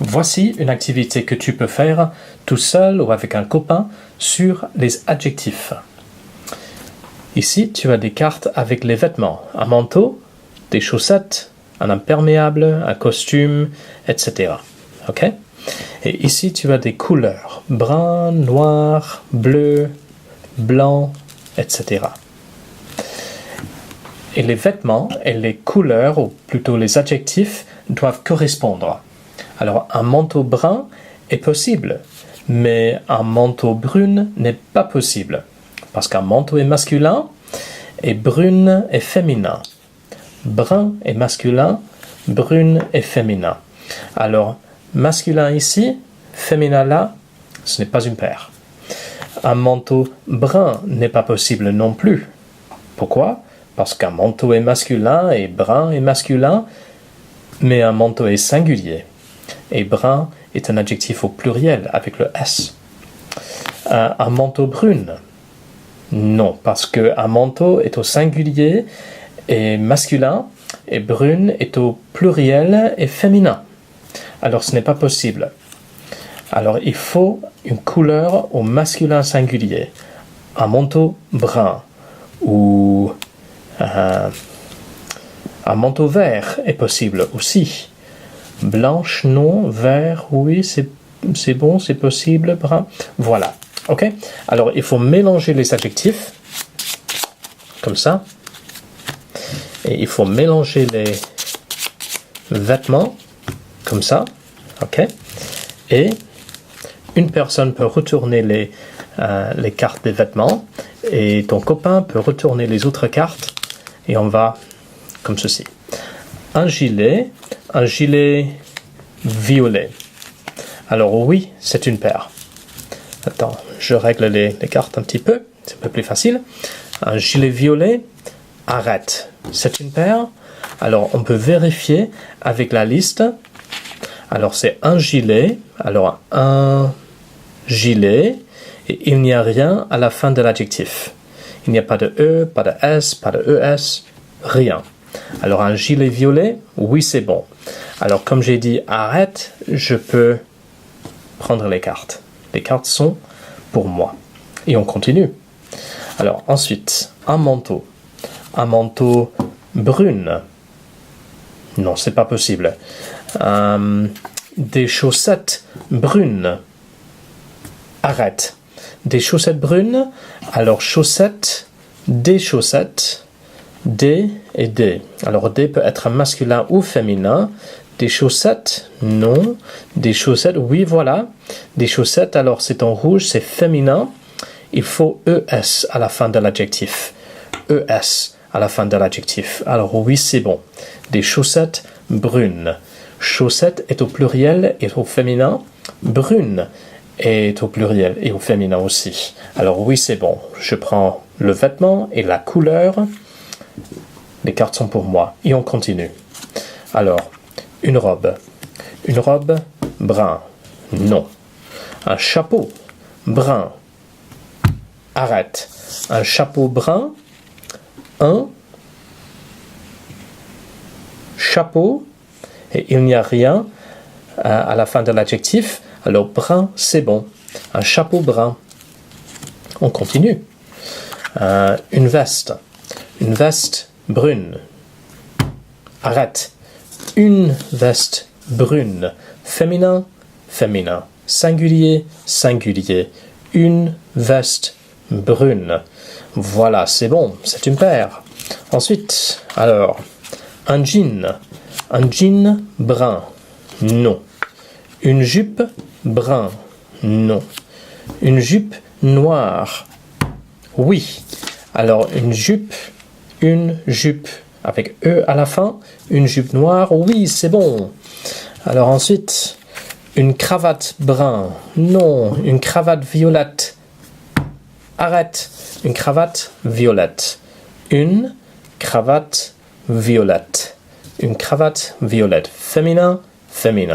Voici une activité que tu peux faire tout seul ou avec un copain sur les adjectifs. Ici, tu as des cartes avec les vêtements, un manteau, des chaussettes, un imperméable, un costume, etc. Ok? Et ici, tu as des couleurs, brun, noir, bleu, blanc, etc. Et les vêtements et les couleurs, ou plutôt les adjectifs, doivent correspondre. Alors, un manteau brun est possible, mais un manteau brun n'est pas possible. Parce qu'un manteau est masculin et brune est féminin. Brun est masculin, brune est féminin. Alors, masculin ici, féminin là, ce n'est pas une paire. Un manteau brun n'est pas possible non plus. Pourquoi? Parce qu'un manteau est masculin et brun est masculin, mais un manteau est singulier. Et brun est un adjectif au pluriel avec le S. Un manteau brune? Non, parce qu'un manteau est au singulier et masculin, et brune est au pluriel et féminin. Alors ce n'est pas possible. Alors il faut une couleur au masculin singulier. Un manteau brun ou un manteau vert est possible aussi. Blanche, non. Vert, oui, c'est bon, c'est possible. Brun, voilà. Ok? Alors il faut mélanger les adjectifs comme ça. Et il faut mélanger les vêtements comme ça. Ok? Et une personne peut retourner les cartes des vêtements et ton copain peut retourner les autres cartes et on va comme ceci. Un gilet violet. Alors oui, c'est une paire. Attends, je règle les cartes un petit peu, c'est un peu plus facile. Un gilet violet, arrête. C'est une paire. Alors on peut vérifier avec la liste. Alors c'est un gilet, et il n'y a rien à la fin de l'adjectif. Il n'y a pas de E, pas de S, pas de ES, rien. Alors un gilet violet, oui c'est bon. Alors comme j'ai dit arrête, je peux prendre les cartes. Les cartes sont pour moi. Et on continue. Alors ensuite, un manteau brune. Non, c'est pas possible. Des chaussettes brunes. Arrête. Des chaussettes brunes. Alors chaussettes, des chaussettes, des et des. Alors des peut être masculin ou féminin. Des chaussettes, non. Des chaussettes, oui, voilà. Des chaussettes, alors c'est en rouge, c'est féminin. Il faut ES à la fin de l'adjectif. ES à la fin de l'adjectif. Alors oui, c'est bon. Des chaussettes brunes. Chaussette est au pluriel et au féminin. Brune est au pluriel et au féminin aussi. Alors oui, c'est bon. Je prends le vêtement et la couleur. Les cartes sont pour moi. Et on continue. Alors, une robe brun. Non. Un chapeau brun. Arrête. Un chapeau brun. Un chapeau. Et il n'y a rien à la fin de l'adjectif. Alors brun, c'est bon. Un chapeau brun. On continue. Une veste brune. Arrête. Une veste brune. Féminin. Singulier. Une veste brune. Voilà, c'est bon. C'est une paire. Ensuite, alors, un jean brun. Non. Une jupe brun. Non. Une jupe noire. Oui. Alors, une jupe avec E à la fin. Une jupe noire. Oui, c'est bon. Alors ensuite, une cravate brun. Non. Une cravate violette. Arrête. Une cravate violette. Une cravate violette. Une cravate violette. Féminin.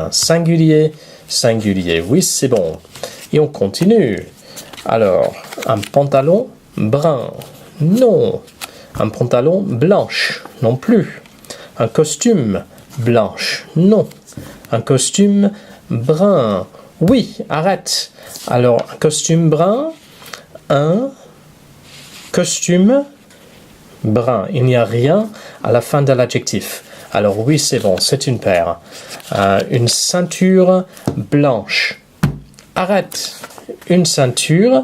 Singulier. Oui, c'est bon. Et on continue. Alors, un pantalon brun. Non. Un pantalon blanche. Non plus. Un costume blanche. Non. Un costume brun. Oui, arrête. Alors, un costume brun, un costume brun. Il n'y a rien à la fin de l'adjectif. Alors oui, c'est bon, c'est une paire. Une ceinture blanche. Arrête. Une ceinture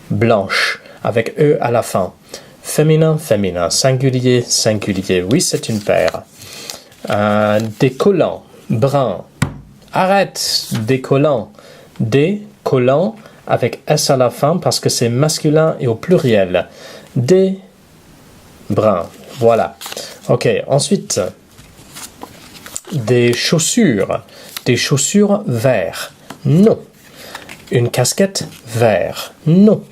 blanche, avec E à la fin. Féminin, féminin. Singulier, singulier. Oui, c'est une paire. Des collants, brun. Arrête, des collants. Des collants avec S à la fin parce que c'est masculin et au pluriel. Des bruns. Voilà. Ok, ensuite, des chaussures. Des chaussures verts. Non. Une casquette vert. Non.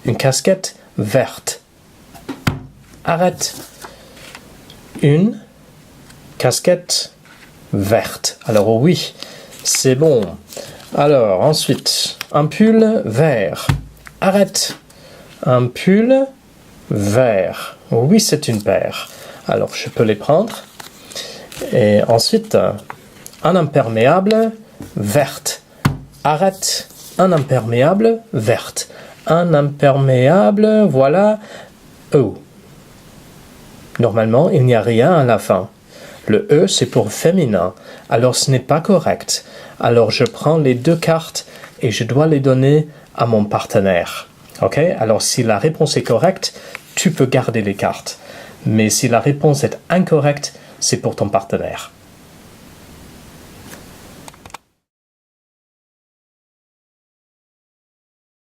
Une casquette verte. Arrête. Une casquette verte. Alors oui, c'est bon. Alors ensuite, un pull vert. Arrête. Un pull vert. Oui, c'est une paire. Alors je peux les prendre. Et ensuite, un imperméable verte. Arrête. Un imperméable verte. Un imperméable, voilà. Oh. Normalement, il n'y a rien à la fin. Le E, c'est pour féminin. Alors, ce n'est pas correct. Alors, je prends les deux cartes et je dois les donner à mon partenaire. Ok? Alors, si la réponse est correcte, tu peux garder les cartes. Mais si la réponse est incorrecte, c'est pour ton partenaire.